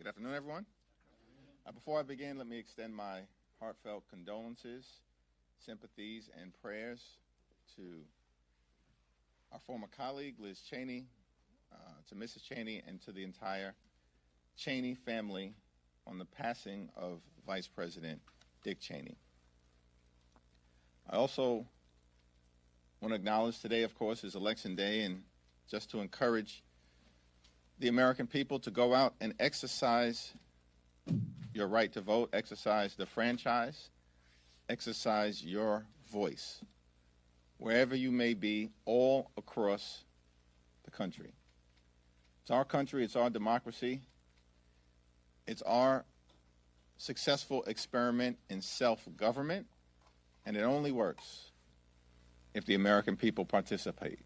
Good afternoon, everyone. Before I begin, let me extend my heartfelt condolences, sympathies, and prayers to our former colleague, Liz Cheney, to Mrs. Cheney, and to the entire Cheney family on the passing of Vice President Dick Cheney. I also want to acknowledge today, of course, is Election Day, and just to encourage the American people to go out and exercise your right to vote, exercise the franchise, exercise your voice, wherever you may be, all across the country. It's our country, it's our democracy, it's our successful experiment in self-government, and it only works if the American people participate.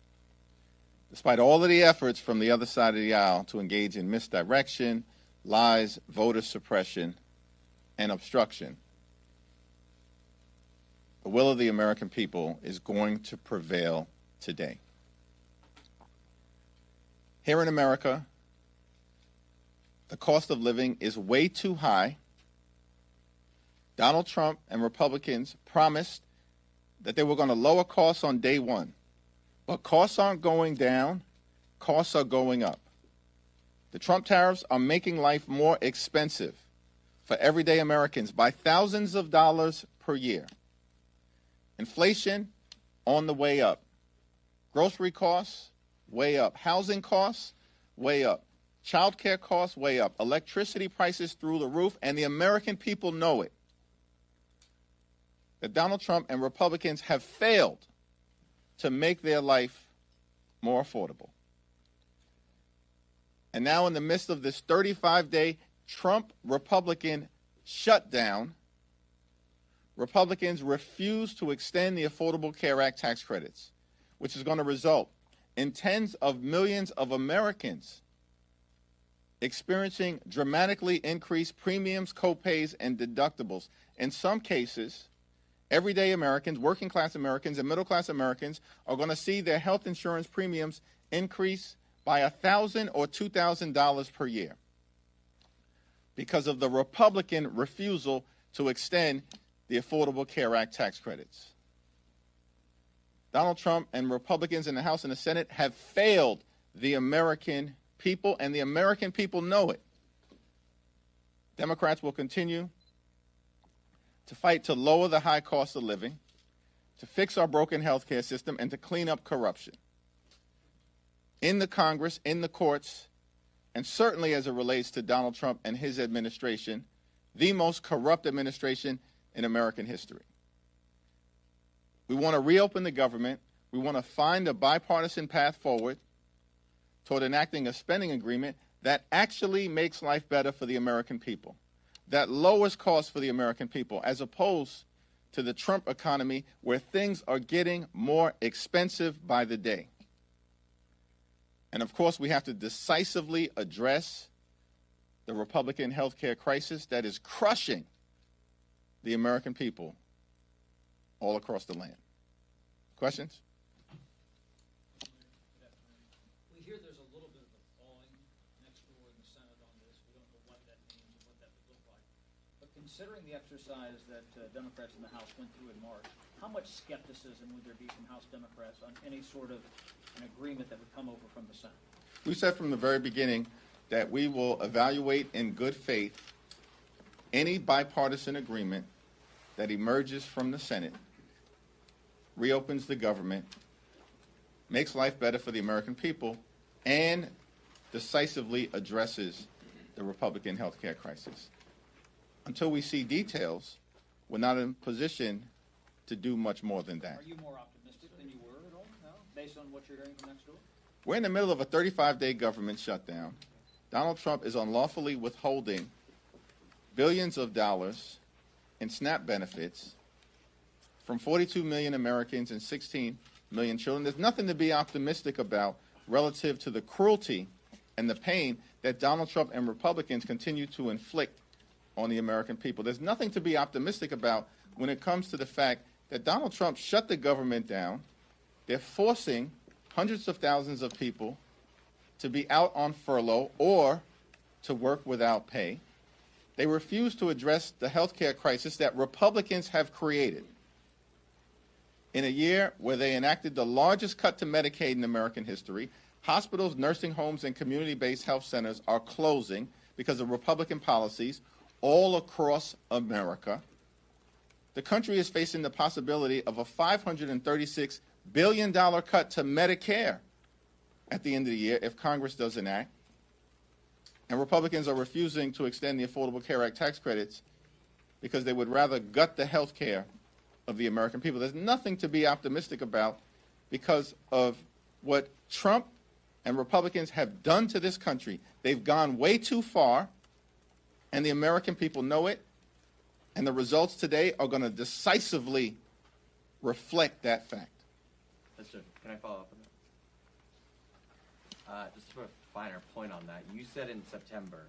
Despite all of the efforts from the other side of the aisle to engage in misdirection, lies, voter suppression, and obstruction, the will of the American people is going to prevail today. Here in America, the cost of living is way too high. Donald Trump and Republicans promised that they were going to lower costs on day one. But costs aren't going down, costs are going up. The Trump tariffs are making life more expensive for everyday Americans by thousands of dollars per year. Inflation on the way up. Grocery costs, way up. Housing costs, way up. Child care costs, way up. Electricity prices through the roof, and the American people know it. That Donald Trump and Republicans have failed to make their life more affordable. And now in the midst of this 35-day Trump-Republican shutdown, Republicans refuse to extend the Affordable Care Act tax credits, which is going to result in tens of millions of Americans experiencing dramatically increased premiums, copays, and deductibles. In some cases, everyday Americans, working class Americans, and middle class Americans are going to see their health insurance premiums increase by $1,000 or $2,000 per year because of the Republican refusal to extend the Affordable Care Act tax credits. Donald Trump and Republicans in the House and the Senate have failed the American people, and the American people know it. Democrats will continue to fight to lower the high cost of living, to fix our broken health care system, and to clean up corruption. In the Congress, in the courts, and certainly as it relates to Donald Trump and his administration, the most corrupt administration in American history. We want to reopen the government. We want to find a bipartisan path forward toward enacting a spending agreement that actually makes life better for the American people, that lowers costs for the American people, as opposed to the Trump economy where things are getting more expensive by the day. And of course, we have to decisively address the Republican health care crisis that is crushing the American people all across the land. Questions? We hear there's a little bit of a thawing next door in the Senate on this. We don't know what that means and what that would look like. But considering the exercise that Democrats in the House went through in March, how much skepticism would there be from House Democrats on any sort of an agreement that would come over from the Senate? We said from the very beginning that we will evaluate in good faith any bipartisan agreement that emerges from the Senate, reopens the government, makes life better for the American people, and decisively addresses the Republican health care crisis. Until we see details, we're not in position to do much more than that. Are you more optimistic than you were at all now, based on what you're hearing from next door? We're in the middle of a 35-day government shutdown. Donald Trump is unlawfully withholding billions of dollars in SNAP benefits from 42 million Americans and 16 million children. There's nothing to be optimistic about relative to the cruelty and the pain that Donald Trump and Republicans continue to inflict on the American people. There's nothing to be optimistic about when it comes to the fact that Donald Trump shut the government down. They're forcing hundreds of thousands of people to be out on furlough or to work without pay. They refuse to address the health care crisis that Republicans have created. In a year where they enacted the largest cut to Medicaid in American history, hospitals, nursing homes, and community-based health centers are closing because of Republican policies all across America. The country is facing the possibility of a $536 billion cut to Medicare at the end of the year if Congress doesn't act. And Republicans are refusing to extend the Affordable Care Act tax credits because they would rather gut the health care of the American people. There's nothing to be optimistic about because of what Trump and Republicans have done to this country. They've gone way too far, and the American people know it, and the results today are going to decisively reflect that fact. Can I follow up on that? Just to put a finer point on that, you said in September,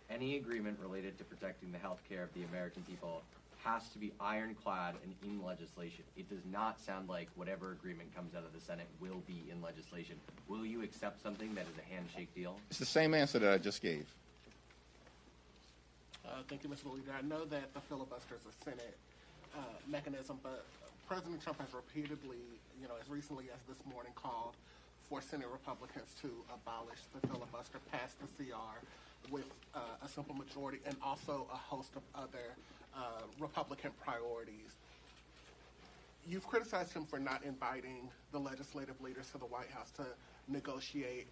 any agreement related to protecting the health care of the American people has to be ironclad and in legislation. It does not sound like whatever agreement comes out of the Senate will be in legislation. Will you accept something that is a handshake deal? It's the same answer that I just gave. Thank you, Mr. Leader. I know that the filibuster is a Senate mechanism, but President Trump has repeatedly, as recently as this morning, called for Senate Republicans to abolish the filibuster, pass the CR with a simple majority, and also a host of other Republican priorities. You've criticized him for not inviting the legislative leaders to the White House to negotiate.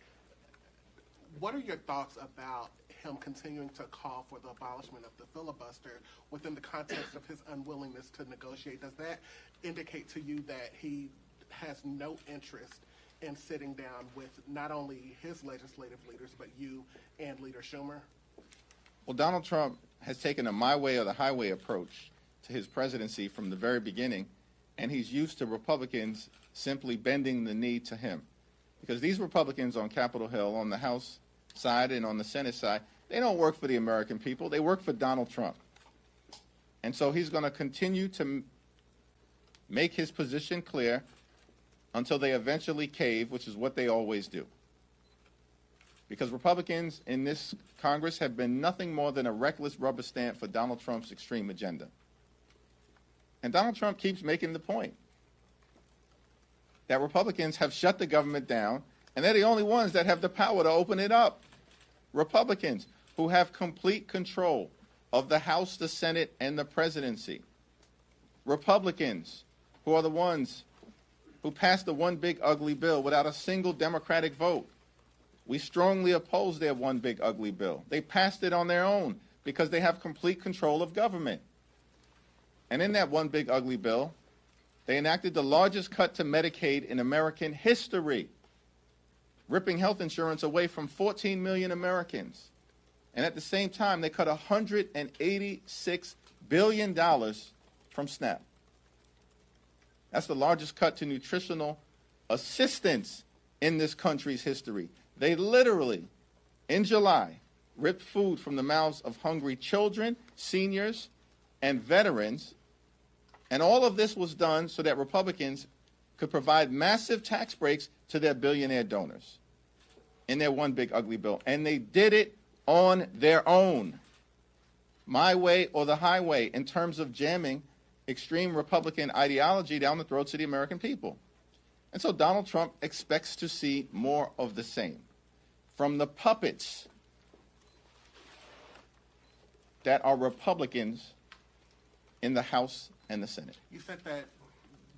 What are your thoughts about him continuing to call for the abolishment of the filibuster within the context of his unwillingness to negotiate? Does that indicate to you that he has no interest in sitting down with not only his legislative leaders, but you and Leader Schumer? Well, Donald Trump has taken a my way or the highway approach to his presidency from the very beginning, and he's used to Republicans simply bending the knee to him. Because these Republicans on Capitol Hill, on the House side and on the Senate side, they don't work for the American people. They work for Donald Trump. And so he's going to continue to make his position clear until they eventually cave, which is what they always do. Because Republicans in this Congress have been nothing more than a reckless rubber stamp for Donald Trump's extreme agenda. And Donald Trump keeps making the point that Republicans have shut the government down, and they're the only ones that have the power to open it up. Republicans who have complete control of the House, the Senate, and the presidency. Republicans who are the ones who passed the one big ugly bill without a single Democratic vote. We strongly oppose their one big ugly bill. They passed it on their own because they have complete control of government. And in that one big ugly bill, they enacted the largest cut to Medicaid in American history, ripping health insurance away from 14 million Americans. And at the same time, they cut $186 billion from SNAP. That's the largest cut to nutritional assistance in this country's history. They literally, in July, ripped food from the mouths of hungry children, seniors, and veterans. And all of this was done so that Republicans could provide massive tax breaks to their billionaire donors in their one big ugly bill. And they did it on their own, my way or the highway, in terms of jamming extreme Republican ideology down the throats of the American people. And so Donald Trump expects to see more of the same from the puppets that are Republicans in the House and the Senate. You said that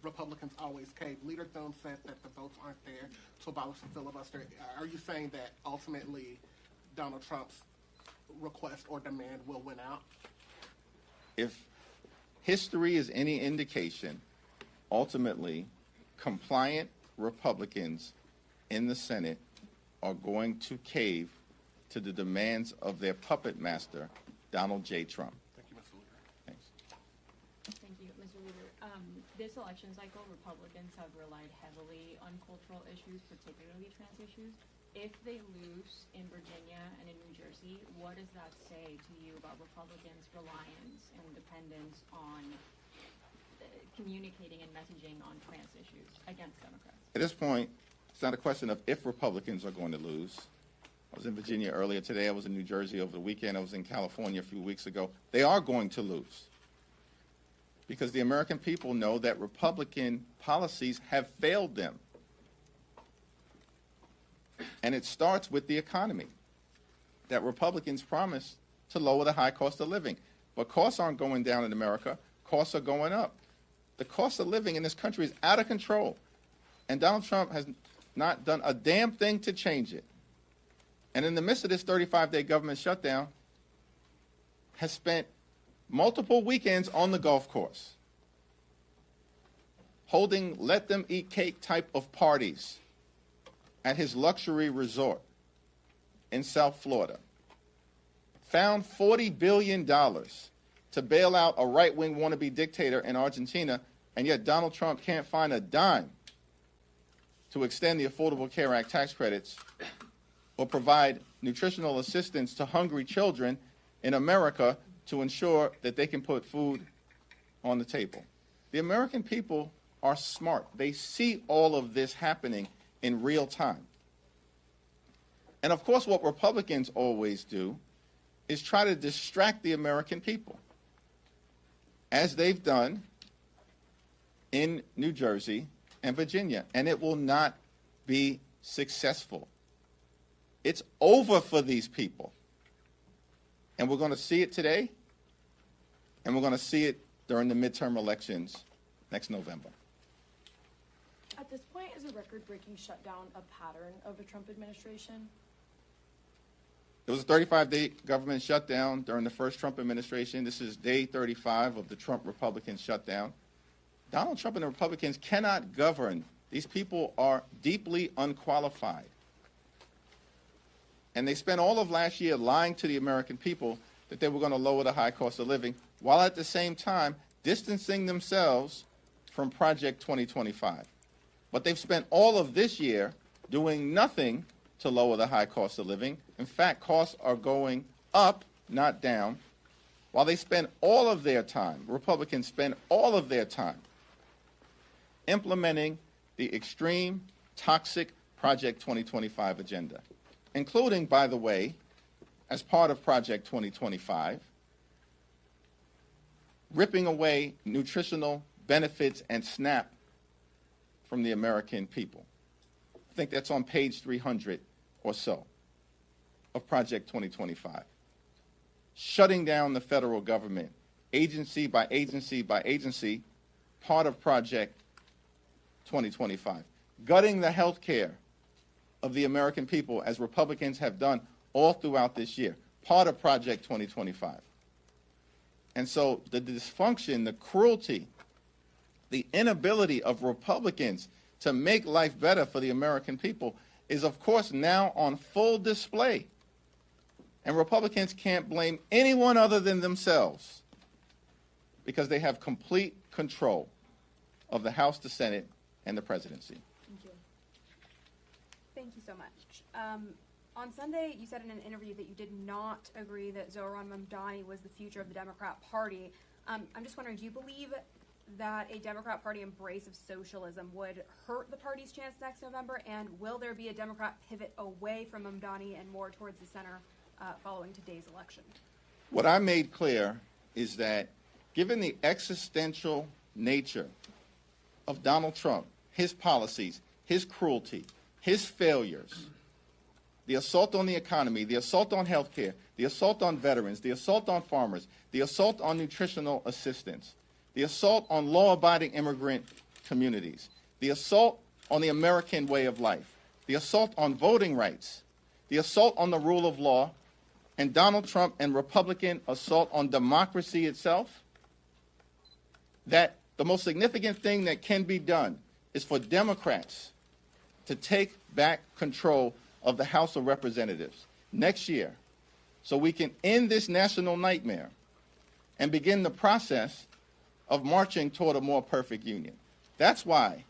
Republicans always cave. Leader Thune said that the votes aren't there to abolish the filibuster. Are you saying that ultimately Donald Trump's request or demand will win out? If history is any indication, ultimately, compliant Republicans in the Senate are going to cave to the demands of their puppet master, Donald J. Trump. Thank you, Mr. Leader. Thanks. Thank you, Mr. Leader. This election cycle, Republicans have relied heavily on cultural issues, particularly trans issues. If they lose in Virginia and in New Jersey, what does that say to you about Republicans' reliance and dependence on communicating and messaging on trans issues against Democrats? At this point, it's not a question of if Republicans are going to lose. I was in Virginia earlier today. I was in New Jersey over the weekend. I was in California a few weeks ago. They are going to lose because the American people know that Republican policies have failed them. And it starts with the economy, that Republicans promised to lower the high cost of living. But costs aren't going down in America. Costs are going up. The cost of living in this country is out of control. And Donald Trump has not done a damn thing to change it. And in the midst of this 35-day government shutdown, has spent multiple weekends on the golf course, holding let-them-eat-cake type of parties at his luxury resort in South Florida, found $40 billion to bail out a right-wing wannabe dictator in Argentina, and yet Donald Trump can't find a dime to extend the Affordable Care Act tax credits or provide nutritional assistance to hungry children in America to ensure that they can put food on the table. The American people are smart. They see all of this happening in real time. And of course, what Republicans always do is try to distract the American people, as they've done in New Jersey and Virginia, and it will not be successful. It's over for these people. And we're going to see it today, and we're going to see it during the midterm elections next November. At this point, is a record-breaking shutdown a pattern of the Trump administration? It was a 35-day government shutdown during the first Trump administration. This is day 35 of the Trump Republican shutdown. Donald Trump and the Republicans cannot govern. These people are deeply unqualified. And they spent all of last year lying to the American people that they were going to lower the high cost of living, while at the same time distancing themselves from Project 2025. But they've spent all of this year doing nothing to lower the high cost of living. In fact, costs are going up, not down, while they spend all of their time, Republicans spend all of their time implementing the extreme, toxic Project 2025 agenda, including, by the way, as part of Project 2025, ripping away nutritional benefits and SNAP from the American people. I think that's on page 300 or so of Project 2025. Shutting down the federal government, agency by agency by agency, part of Project 2025. Gutting the health care of the American people, as Republicans have done all throughout this year, part of Project 2025. And so the dysfunction, the cruelty, the inability of Republicans to make life better for the American people is, of course, now on full display. And Republicans can't blame anyone other than themselves because they have complete control of the House, the Senate, and the presidency. Thank you. Thank you so much. On Sunday, you said in an interview that you did not agree that Zohran Mamdani was the future of the Democrat Party. I'm just wondering, do you believe that a Democrat Party embrace of socialism would hurt the party's chance next November? And will there be a Democrat pivot away from Mamdani and more towards the center following today's election? What I made clear is that given the existential nature of Donald Trump, his policies, his cruelty, his failures, the assault on the economy, the assault on health care, the assault on veterans, the assault on farmers, the assault on nutritional assistance, the assault on law-abiding immigrant communities, the assault on the American way of life, the assault on voting rights, the assault on the rule of law, and Donald Trump and Republican assault on democracy itself, that the most significant thing that can be done is for Democrats to take back control of the House of Representatives next year so we can end this national nightmare and begin the process of marching toward a more perfect union. That's why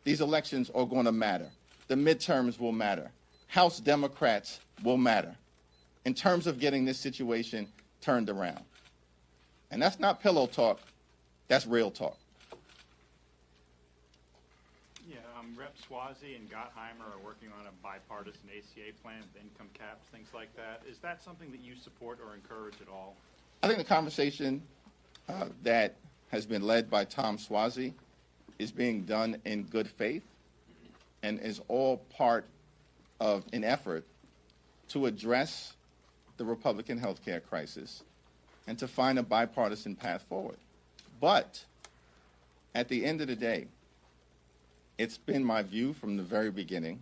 these elections are going to matter. The midterms will matter. House Democrats will matter in terms of getting this situation turned around. And that's not pillow talk, that's real talk. Yeah, Rep Swazi and Gottheimer are working on a bipartisan ACA plan with income caps, things like that. Is that something that you support or encourage at all? I think the conversation that has been led by Tom Swazi is being done in good faith and is all part of an effort to address the Republican health care crisis and to find a bipartisan path forward. But at the end of the day, it's been my view from the very beginning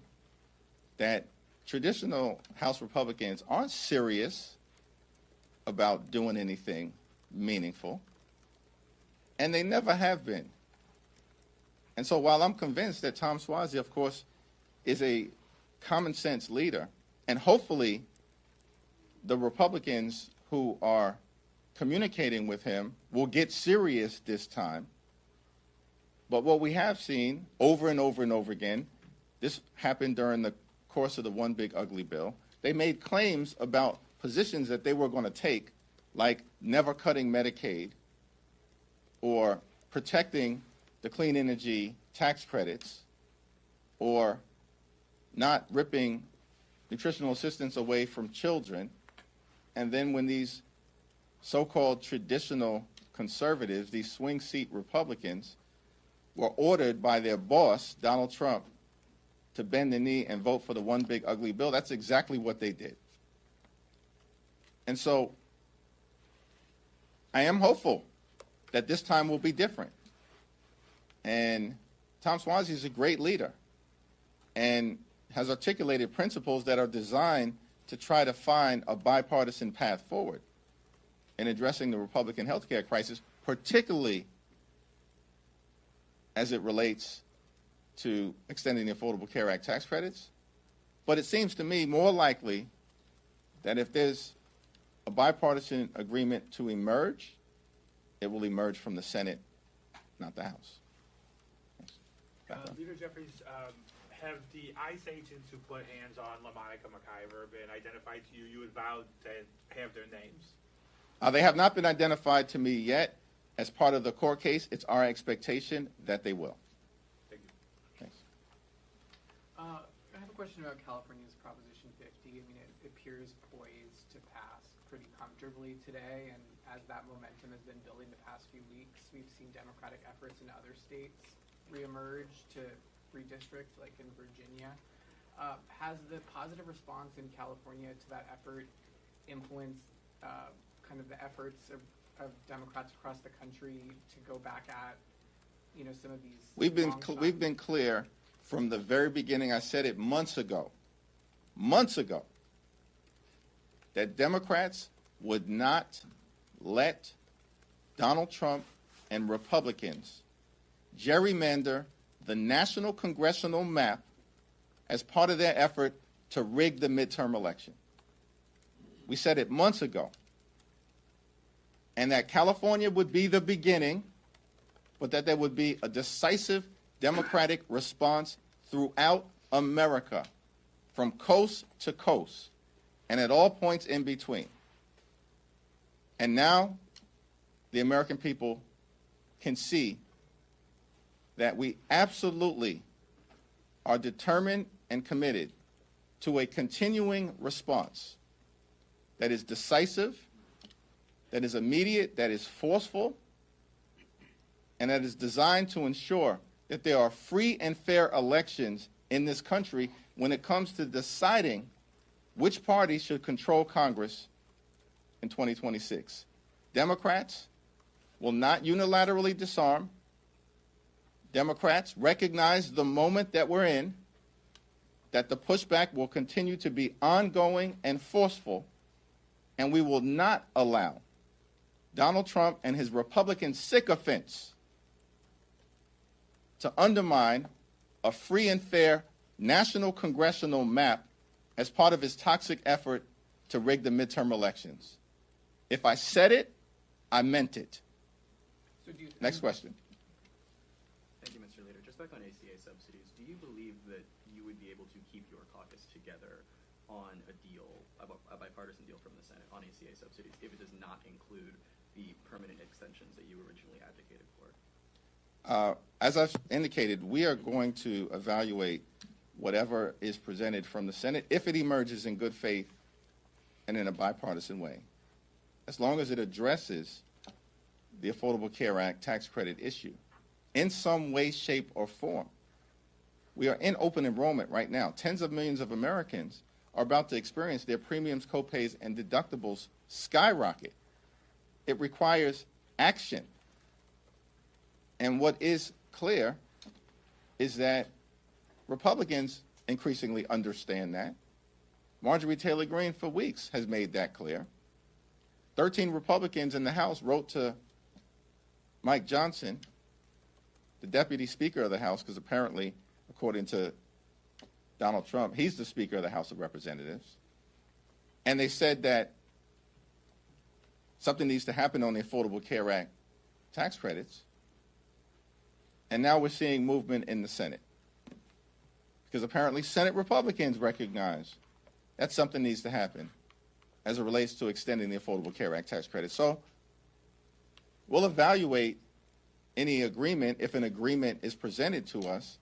that traditional House Republicans aren't serious about doing anything meaningful, and they never have been. And so while I'm convinced that Tom Swazi, of course, is a common sense leader, and hopefully the Republicans who are communicating with him will get serious this time. But what we have seen over and over and over again, this happened during the course of the One Big Ugly Bill, they made claims about positions that they were going to take, like never cutting Medicaid or protecting the clean energy tax credits or not ripping nutritional assistance away from children. And then when these so-called traditional conservatives, these swing seat Republicans, were ordered by their boss, Donald Trump, to bend the knee and vote for the One Big Ugly Bill, that's exactly what they did. And so I am hopeful that this time will be different. And Tom Swazi is a great leader and has articulated principles that are designed to try to find a bipartisan path forward in addressing the Republican health care crisis, particularly as it relates to extending the Affordable Care Act tax credits. But it seems to me more likely that if there's a bipartisan agreement to emerge, it will emerge from the Senate, not the House. Leader Jeffries, have the ICE agents who put hands on LaMonica McIver been identified to you? You would vow to have their names. They have not been identified to me yet. As part of the court case, it's our expectation that they will. Thank you. Thanks. I have a question about California's Proposition 50. I mean, it appears poised to pass pretty comfortably today, and as that momentum has been building the past few weeks, we've seen Democratic efforts in other states reemerge to redistrict, like in Virginia. Has the positive response in California to that effort influenced kind of the efforts of Democrats across the country to go back at, you know, some of these? We've been clear from the very beginning. I said it months ago, that Democrats would not let Donald Trump and Republicans gerrymander the national congressional map as part of their effort to rig the midterm election. We said it months ago. And that California would be the beginning, but that there would be a decisive Democratic response throughout America, from coast to coast, and at all points in between. And now the American people can see that we absolutely are determined and committed to a continuing response that is decisive, that is immediate, that is forceful, and that is designed to ensure that there are free and fair elections in this country when it comes to deciding which party should control Congress in 2026. Democrats will not unilaterally disarm. Democrats recognize the moment that we're in, that the pushback will continue to be ongoing and forceful, and we will not allow Donald Trump and his Republican sycophants to undermine a free and fair national congressional map as part of his toxic effort to rig the midterm elections. If I said it, I meant it. So Next question. Thank you, Mr. Leader. Just back on ACA subsidies, do you believe that you would be able to keep your caucus together on a deal, a bipartisan deal from the Senate on ACA subsidies, if it does not include the permanent extensions that you originally advocated for? as I've indicated, we are going to evaluate whatever is presented from the Senate if it emerges in good faith and in a bipartisan way, as long as it addresses the Affordable Care Act tax credit issue in some way, shape, or form. We are in open enrollment right now. Tens of millions of Americans are about to experience their premiums, copays, and deductibles skyrocket. It requires action. And what is clear is that Republicans increasingly understand that. Marjorie Taylor Greene for weeks has made that clear. 13 Republicans in the House wrote to Mike Johnson, the Deputy Speaker of the House, because apparently, according to Donald Trump, he's the Speaker of the House of Representatives. And they said that something needs to happen on the Affordable Care Act tax credits. And now we're seeing movement in the Senate, because apparently Senate Republicans recognize that something needs to happen as it relates to extending the Affordable Care Act tax credit. So we'll evaluate any agreement, if an agreement is presented to us,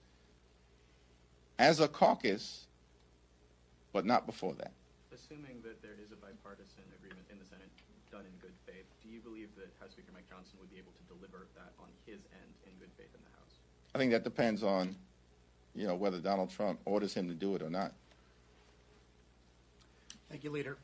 as a caucus, but not before that. Assuming that there is a bipartisan agreement in the Senate done in good faith, do you believe that House Speaker Mike Johnson would be able to deliver that on his end in good faith in the House? I think that depends on, whether Donald Trump orders him to do it or not. Thank you, Leader.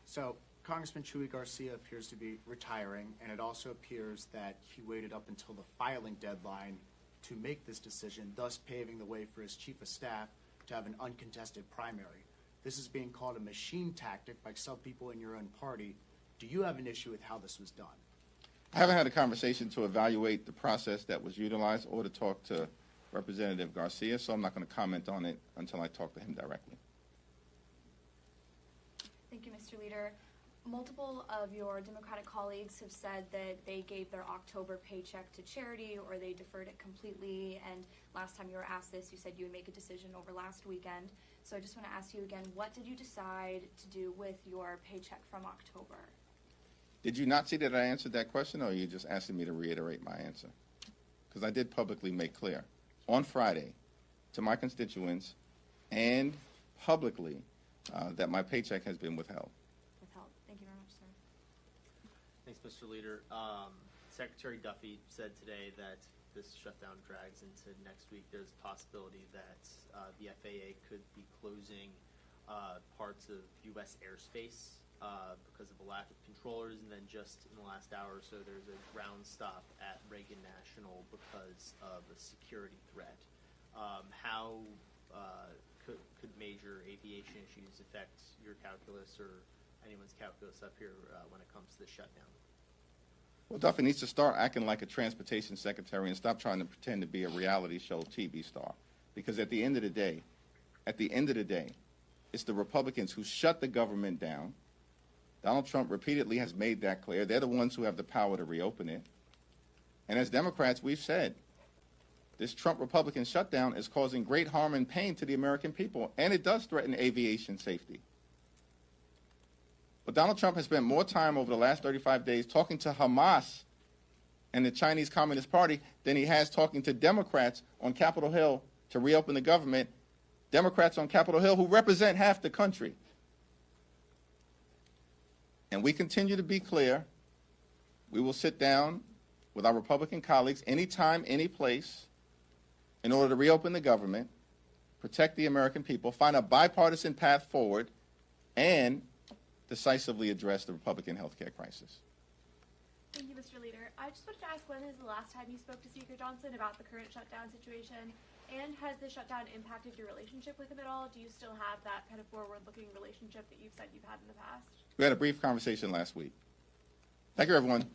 So Congressman Chuy Garcia appears to be retiring, and it also appears that he waited up until the filing deadline to make this decision, thus paving the way for his chief of staff to have an uncontested primary. This is being called a machine tactic by some people in your own party. Do you have an issue with how this was done? I haven't had a conversation to evaluate the process that was utilized or to talk to Representative Garcia, so I'm not going to comment on it until I talk to him directly. Thank you, Mr. Leader. Multiple of your Democratic colleagues have said that they gave their October paycheck to charity or they deferred it completely, and last time you were asked this, you said you would make a decision over last weekend. So I just want to ask you again, what did you decide to do with your paycheck from October? Did you not see that I answered that question, or are you just asking me to reiterate my answer? Because I did publicly make clear on Friday to my constituents and publicly that my paycheck has been withheld. Thank you very much, sir. Thanks, Mr. Leader. Secretary Duffy said today that this shutdown drags into next week. There's a possibility that the FAA could be closing parts of U.S. airspace because of a lack of controllers, and then just in the last hour or so, there's a ground stop at Reagan National because of a security threat. How could major aviation issues affect your calculus or anyone's calculus up here when it comes to the shutdown? Well, Duffy needs to start acting like a transportation secretary and stop trying to pretend to be a reality show TV star. Because at the end of the day, it's the Republicans who shut the government down. Donald Trump repeatedly has made that clear. They're the ones who have the power to reopen it. And as Democrats, we've said, this Trump-Republican shutdown is causing great harm and pain to the American people, and it does threaten aviation safety. But Donald Trump has spent more time over the last 35 days talking to Hamas and the Chinese Communist Party than he has talking to Democrats on Capitol Hill to reopen the government, Democrats on Capitol Hill who represent half the country. And we continue to be clear. We will sit down with our Republican colleagues anytime, any place, in order to reopen the government, protect the American people, find a bipartisan path forward, and decisively address the Republican health care crisis. Thank you, Mr. Leader. I just wanted to ask, when is the last time you spoke to Speaker Johnson about the current shutdown situation? And has the shutdown impacted your relationship with him at all? Do you still have that kind of forward-looking relationship that you've said you've had in the past? We had a brief conversation last week. Thank you, everyone.